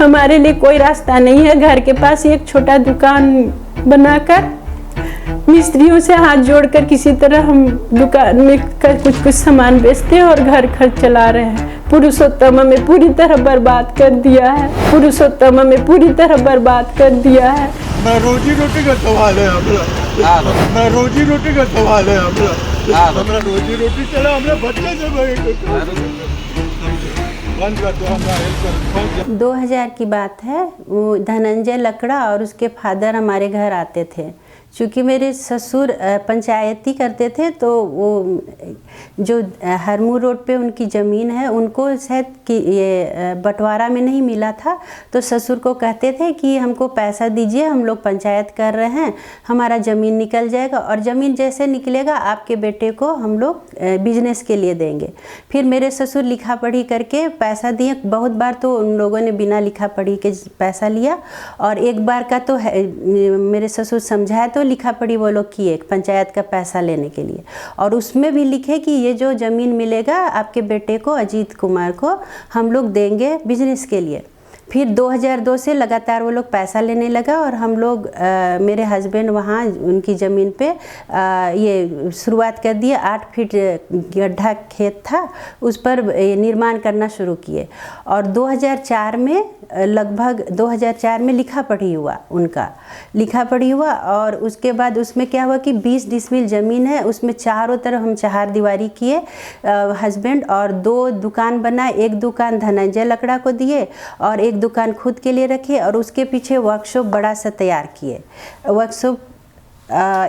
हमारे लिए कोई रास्ता नहीं है। घर के पास एक छोटा दुकान बनाकर मिस्त्रियों से हाथ जोड़कर किसी तरह हम दुकान में कुछ सामान बेचते हैं और घर खर्च चला रहे हैं। पुरुषोत्तम हमें पूरी तरह बर्बाद कर दिया है। पुरुषोत्तम हमें पूरी तरह बर्बाद कर दिया है। मैं रोजी रोटी का सवाल है हमरा। मैं रोजी रोटी का सवाल है हमरा रोजी रोटी चला हमरा बच्चे से 2000 की बात है। वो धनंजय लकड़ा और उसके फादर हमारे घर आते थे। चूँकि मेरे ससुर पंचायती करते थे तो वो जो हरमू रोड पे उनकी ज़मीन है उनको शायद कि ये बंटवारा में नहीं मिला था, तो ससुर को कहते थे कि हमको पैसा दीजिए, हम लोग पंचायत कर रहे हैं, हमारा ज़मीन निकल जाएगा और ज़मीन जैसे निकलेगा आपके बेटे को हम लोग बिजनेस के लिए देंगे। फिर मेरे ससुर लिखा पढ़ी करके पैसा दिए। बहुत बार तो उन लोगों ने बिना लिखा पढ़ी के पैसा लिया और एक बार का तो मेरे ससुर समझाए तो लिखा पढ़ी वो लोग किए पंचायत का पैसा लेने के लिए, और उसमें भी लिखे कि ये जो ज़मीन मिलेगा आपके बेटे को अजीत कुमार को हम लोग देंगे बिजनेस के लिए। फिर 2002 से लगातार वो लोग पैसा लेने लगा और हम लोग मेरे हस्बैंड वहाँ उनकी ज़मीन पे ये शुरुआत कर दिए। 8 फीट गड्ढा खेत था, उस पर निर्माण करना शुरू किए और 2004 में लगभग 2004 में लिखा पढ़ी हुआ, उनका लिखा पढ़ी हुआ। और उसके बाद उसमें क्या हुआ कि 20 डिसमिल ज़मीन है, उसमें चारों तरफ हम चहारदीवारी किए हस्बैंड, और 2 दुकान बनाए। एक दुकान धनंजय लकड़ा को दिए और एक दुकान खुद के लिए रखे और उसके पीछे वर्कशॉप बड़ा सा तैयार किए। वर्कशॉप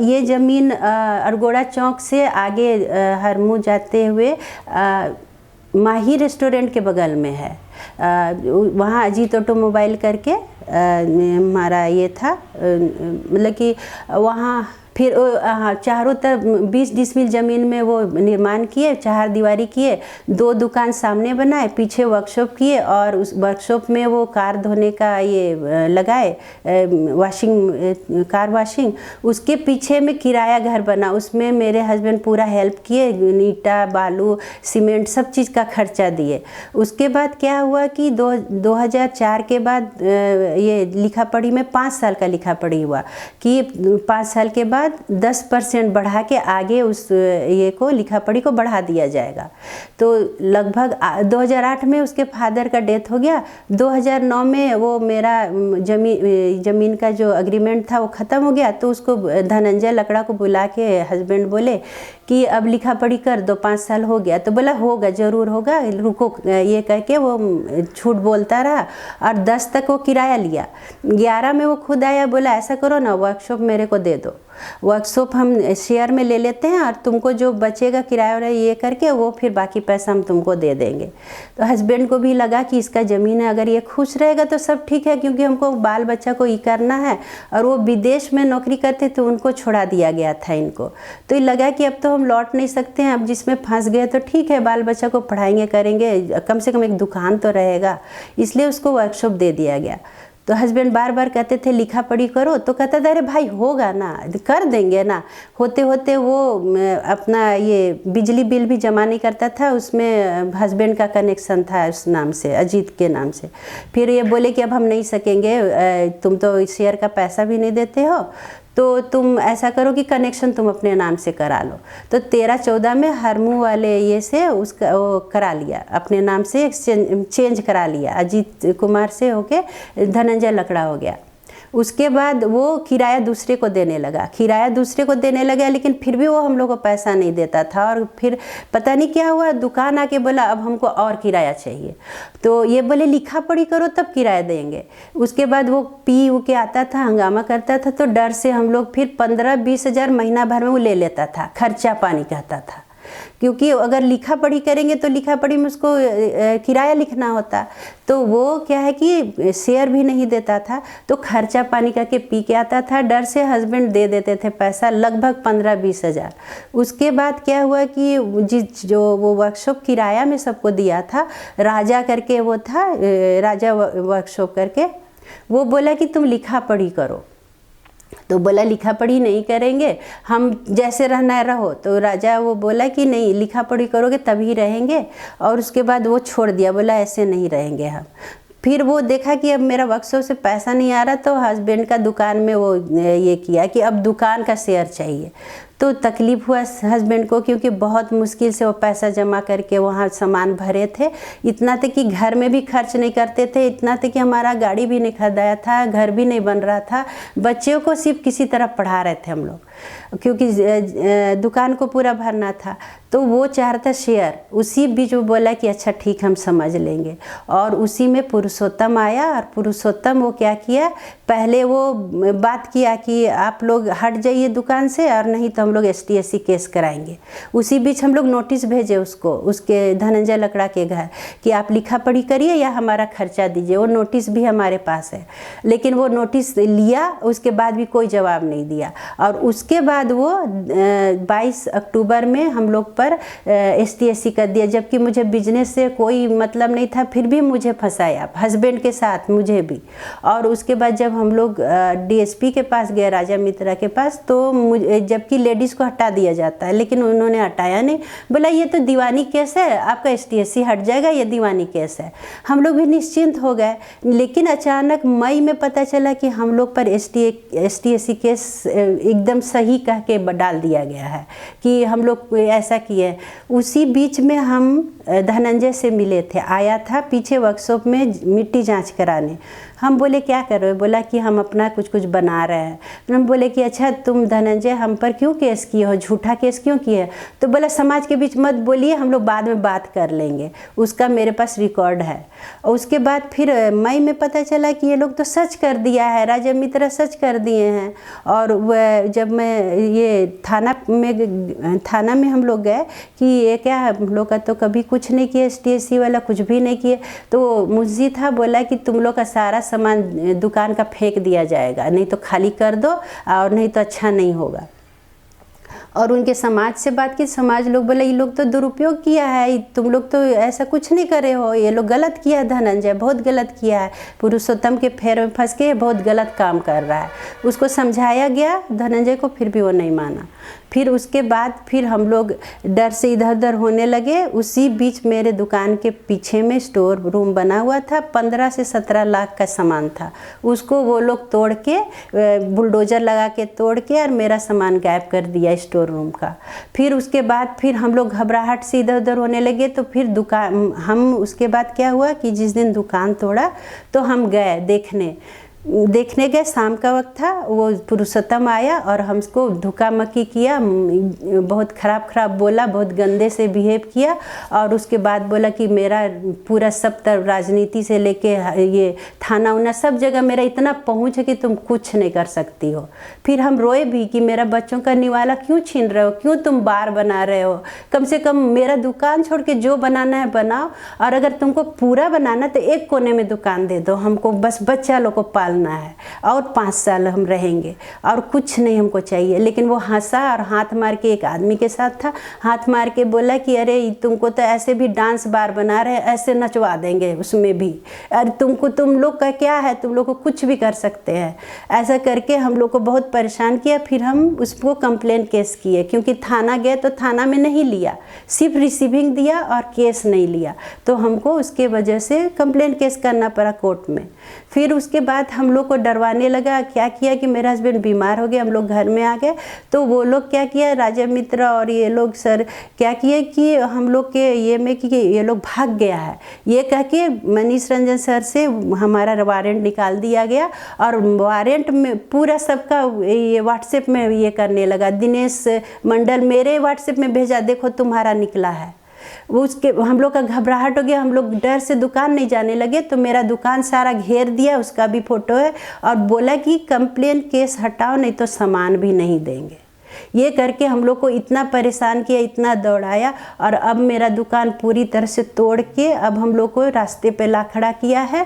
ये ज़मीन अरगोड़ा चौक से आगे हरमू जाते हुए माही रेस्टोरेंट के बगल में है। वहाँ अजीत ऑटोमोबाइल करके हमारा ये था, मतलब कि वहाँ फिर चारों तरफ 20 डिसमिल ज़मीन में वो निर्माण किए, चहारदीवारी किए, 2 दुकान सामने बनाए, पीछे वर्कशॉप किए और उस वर्कशॉप में वो कार धोने का ये लगाए, कार वाशिंग। उसके पीछे में किराया घर बना, उसमें मेरे हस्बैंड पूरा हेल्प किए, ईंटा बालू सीमेंट सब चीज़ का खर्चा दिए। उसके बाद क्या हुआ कि 2004 के बाद ये लिखा पढ़ी में 5 साल का लिखा पढ़ी हुआ कि 5 साल के बाद 10% बढ़ा के आगे उस ये को लिखा पढ़ी को बढ़ा दिया जाएगा। तो लगभग 2008 में उसके फादर का डेथ हो गया। 2009 में वो मेरा ज़मीन का जो एग्रीमेंट था वो ख़त्म हो गया, तो उसको धनंजय लकड़ा को बुला के हस्बैंड बोले कि अब लिखा पढ़ी कर दो, 5 साल हो गया। तो बोला होगा, ज़रूर होगा, रुको, ये कह के वो झूठ बोलता रहा और 10 तक वो किराया लिया। 11 में वो खुद आया, बोला ऐसा करो ना, वर्कशॉप मेरे को दे दो, वर्कशॉप हम शेयर में ले लेते हैं और तुमको जो बचेगा किराया ये करके वो फिर बाकी पैसा हम तुमको दे देंगे। तो हस्बैंड को भी लगा कि इसका ज़मीन है, अगर ये खुश रहेगा तो सब ठीक है, क्योंकि हमको बाल बच्चा को ये करना है। और वो विदेश में नौकरी करते तो उनको छोड़ा दिया गया था इनको। तो ये लगा कि अब तो हम लौट नहीं सकते हैं, अब जिसमें फंस गए तो ठीक है, बाल बच्चा को पढ़ाएंगे करेंगे, कम से कम एक दुकान तो रहेगा, इसलिए उसको वर्कशॉप दे दिया गया। तो हस्बैंड बार बार कहते थे लिखा पढ़ी करो, तो कहता था अरे भाई होगा ना, कर देंगे ना। होते होते वो अपना ये बिजली बिल भी जमा नहीं करता था, उसमें हस्बैंड का कनेक्शन था उस नाम से, अजीत के नाम से। फिर ये बोले कि अब हम नहीं सकेंगे, तुम तो शेयर का पैसा भी नहीं देते हो, तो तुम ऐसा करो कि कनेक्शन तुम अपने नाम से करा लो। तो 13-14 में हरमू वाले ये से उसका वो करा लिया, अपने नाम से चेंज करा लिया, अजीत कुमार से होके धनंजय लकड़ा हो गया। उसके बाद वो किराया दूसरे को देने लगा, लेकिन फिर भी वो हम लोग को पैसा नहीं देता था। और फिर पता नहीं क्या हुआ, दुकान आके बोला अब हमको और किराया चाहिए। तो ये बोले लिखा पढ़ी करो तब किराया देंगे। उसके बाद वो पी के आता था, हंगामा करता था, तो डर से हम लोग फिर 15-20 हज़ार महीना भर में वो ले लेता था, खर्चा पानी कहता था। क्योंकि अगर लिखा पढ़ी करेंगे तो लिखा पढ़ी में उसको किराया लिखना होता, तो वो क्या है कि शेयर भी नहीं देता था, तो खर्चा पानी करके पी के आता था। डर से हस्बैंड दे देते थे पैसा, लगभग 15-20 हज़ार। उसके बाद क्या हुआ कि जो वो वर्कशॉप किराया में सबको दिया था, राजा करके वो था, राजा वर्कशॉप करके, वो बोला कि तुम लिखा पढ़ी करो। तो बोला लिखा पढ़ी नहीं करेंगे, हम जैसे रहना रहो। तो राजा वो बोला कि नहीं, लिखा पढ़ी करोगे तभी रहेंगे। और उसके बाद वो छोड़ दिया, बोला ऐसे नहीं रहेंगे हम। फिर वो देखा कि अब मेरा वर्कशॉप से पैसा नहीं आ रहा, तो हस्बैंड का दुकान में वो ये किया कि अब दुकान का शेयर चाहिए। तो तकलीफ़ हुआ हस्बैंड को, क्योंकि बहुत मुश्किल से वो पैसा जमा करके वहाँ सामान भरे थे। इतना तक कि घर में भी खर्च नहीं करते थे, इतना तक कि हमारा गाड़ी भी नहीं खरीदाया था, घर भी नहीं बन रहा था, बच्चों को सिर्फ किसी तरह पढ़ा रहे थे हम लोग, क्योंकि दुकान को पूरा भरना था। तो वो चाह रहा था शेयर। उसी बीच वो बोला कि अच्छा ठीक, हम समझ लेंगे। और उसी में पुरुषोत्तम आया, और पुरुषोत्तम वो क्या किया, पहले वो बात किया कि आप लोग हट जाइए दुकान से, और नहीं तो हम लोग STSC केस कराएंगे। उसी बीच हम लोग नोटिस भेजे उसको, उसके धनंजय लकड़ा के घर, कि आप लिखा पढ़ी करिए या हमारा खर्चा दीजिए। वो नोटिस भी हमारे पास है, लेकिन वो नोटिस लिया, उसके बाद भी कोई जवाब नहीं दिया। और उसके बाद वो 22 अक्टूबर में हम लोग पर STSC कर दिया, जबकि मुझे बिजनेस से कोई मतलब नहीं था, फिर भी मुझे फंसाया हस्बैंड के साथ, मुझे भी। और उसके बाद जब हम लोग DSP के पास गए, राजा मित्रा के पास, तो मुझे, जबकि लेडीज़ को हटा दिया जाता है, लेकिन उन्होंने हटाया नहीं। बोला ये तो दीवानी केस है, आपका STSC हट जाएगा, ये दीवानी केस है। हम लोग भी निश्चिंत हो गए। लेकिन अचानक मई में पता चला कि हम लोग पर STSC केस एकदम सही कह के डाल दिया गया है कि हम लोग ऐसा किए। उसी बीच में हम धनंजय से मिले थे, आया था पीछे वर्कशॉप में मिट्टी जांच कराने। हम बोले क्या कर रहे हो? बोला कि हम अपना कुछ कुछ बना रहे हैं। हम बोले कि अच्छा तुम धनंजय हम पर क्यों केस किए हो, झूठा केस क्यों किए? तो बोला समाज के बीच मत बोलिए, हम लोग बाद में बात कर लेंगे, उसका मेरे पास रिकॉर्ड है। और उसके बाद फिर मई में पता चला कि ये लोग तो सच कर दिया है, राजा मित्रा सच कर दिए हैं। और वह जब मैं ये थाना में हम लोग गए कि ये क्या, हम लोग का तो कभी कुछ नहीं किया, STSC वाला कुछ भी नहीं किए। तो मुंशी था, बोला कि तुम लोग का सारा सामान दुकान का फेंक दिया जाएगा, नहीं तो खाली कर दो, और नहीं तो अच्छा नहीं होगा। और उनके समाज से बात की, समाज लोग बोले ये लोग तो दुरुपयोग किया है, तुम लोग तो ऐसा कुछ नहीं करे हो, ये लोग गलत किया है, धनंजय बहुत गलत किया है, पुरुषोत्तम के फेर में फंस के बहुत गलत काम कर रहा है। उसको समझाया गया धनंजय को, फिर भी वो नहीं माना। फिर उसके बाद फिर हम लोग डर से इधर उधर होने लगे। उसी बीच मेरे दुकान के पीछे में स्टोर रूम बना हुआ था, 15 से 17 लाख का सामान था, उसको वो लोग तोड़ के, बुलडोजर लगा के तोड़ के, और मेरा सामान गायब कर दिया स्टोर रूम का। फिर उसके बाद फिर हम लोग घबराहट से इधर उधर होने लगे। तो फिर दुकान, हम उसके बाद क्या हुआ कि जिस दिन दुकान तोड़ा तो हम गए देखने गए, शाम का वक्त था। वो पुरुषोत्तम आया और हमको धुका मक्की किया, बहुत खराब बोला, बहुत गंदे से बिहेव किया। और उसके बाद बोला कि मेरा पूरा सब तरफ राजनीति से लेके ये थाना उना सब जगह मेरा इतना पहुँच है कि तुम कुछ नहीं कर सकती हो। फिर हम रोए भी कि मेरा बच्चों का निवाला क्यों छीन रहे हो, क्यों तुम बार बना रहे हो, कम से कम मेरा दुकान छोड़ के जो बनाना है बनाओ, और अगर तुमको पूरा बनाना तो एक कोने में दुकान दे दो, हमको बस बच्चा लोग को पाल है और 5 साल हम रहेंगे और कुछ नहीं हमको चाहिए। लेकिन वो हंसा और हाथ मार के, एक आदमी के साथ था, हाथ मार के बोला कि अरे तुमको तो ऐसे भी डांस बार बना रहे, ऐसे नचवा देंगे उसमें भी, अरे तुम लोग का क्या है, तुम लोग को कुछ भी कर सकते हैं। ऐसा करके हम लोग को बहुत परेशान किया। फिर हम उसको कंप्लेन केस किए, क्योंकि थाना गए तो थाना में नहीं लिया, सिर्फ रिसीविंग दिया और केस नहीं लिया। तो हमको उसके वजह से कंप्लेन केस करना पड़ा कोर्ट में। फिर उसके बाद हम लोग को डरवाने लगा। क्या किया कि मेरा हस्बैंड बीमार हो गया, हम लोग घर में आ गए। तो वो लोग क्या किया, राजा मित्रा और ये लोग सर क्या किए कि हम लोग के ये में कि ये लोग भाग गया है, ये कह के मनीष रंजन सर से हमारा वारंट निकाल दिया गया। और वारंट में पूरा सबका ये व्हाट्सएप में ये करने लगा। दिनेश मंडल मेरे व्हाट्सएप में भेजा, देखो तुम्हारा निकला है। उसके हम लोग का घबराहट हो गया, हम लोग डर से दुकान नहीं जाने लगे। तो मेरा दुकान सारा घेर दिया, उसका भी फोटो है, और बोला कि कंप्लेन केस हटाओ नहीं तो सामान भी नहीं देंगे। ये करके हम लोग को इतना परेशान किया, इतना दौड़ाया। और अब मेरा दुकान पूरी तरह से तोड़ के अब हम लोग को रास्ते पे ला खड़ा किया है।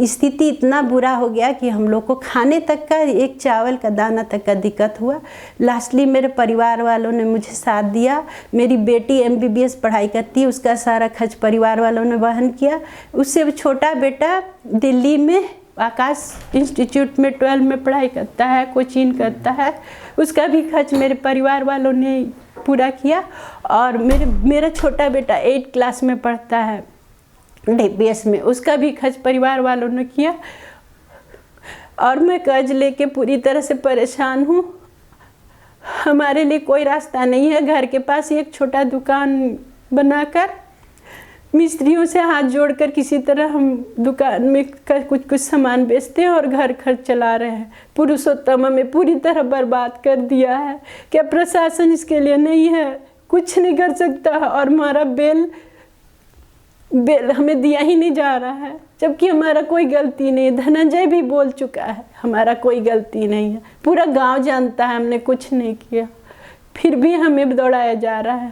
स्थिति इतना बुरा हो गया कि हम लोग को खाने तक का, एक चावल का दाना तक का दिक्कत हुआ। लास्टली मेरे परिवार वालों ने मुझे साथ दिया। मेरी बेटी MBBS पढ़ाई करती है, उसका सारा खर्च परिवार वालों ने वहन किया। उससे छोटा बेटा दिल्ली में आकाश इंस्टीट्यूट में 12 में पढ़ाई करता है, कोचिंग करता है, उसका भी खर्च मेरे परिवार वालों ने पूरा किया। और मेरा छोटा बेटा 8 क्लास में पढ़ता है, DPS में, उसका भी खर्च परिवार वालों ने किया। और मैं कर्ज लेके पूरी तरह से परेशान हूँ। हमारे लिए कोई रास्ता नहीं है। घर के पास ही एक छोटा दुकान बनाकर मिस्त्रियों से हाथ जोड़कर किसी तरह हम दुकान में कुछ सामान बेचते हैं और घर खर्च चला रहे हैं। पुरुषोत्तम हमें पूरी तरह बर्बाद कर दिया है। क्या प्रशासन इसके लिए नहीं है? कुछ नहीं कर सकता। और हमारा बेल हमें दिया ही नहीं जा रहा है, जबकि हमारा कोई गलती नहीं है। धनंजय भी बोल चुका है हमारा कोई गलती नहीं है। पूरा गांव जानता है हमने कुछ नहीं किया, फिर भी हमें दौड़ाया जा रहा है।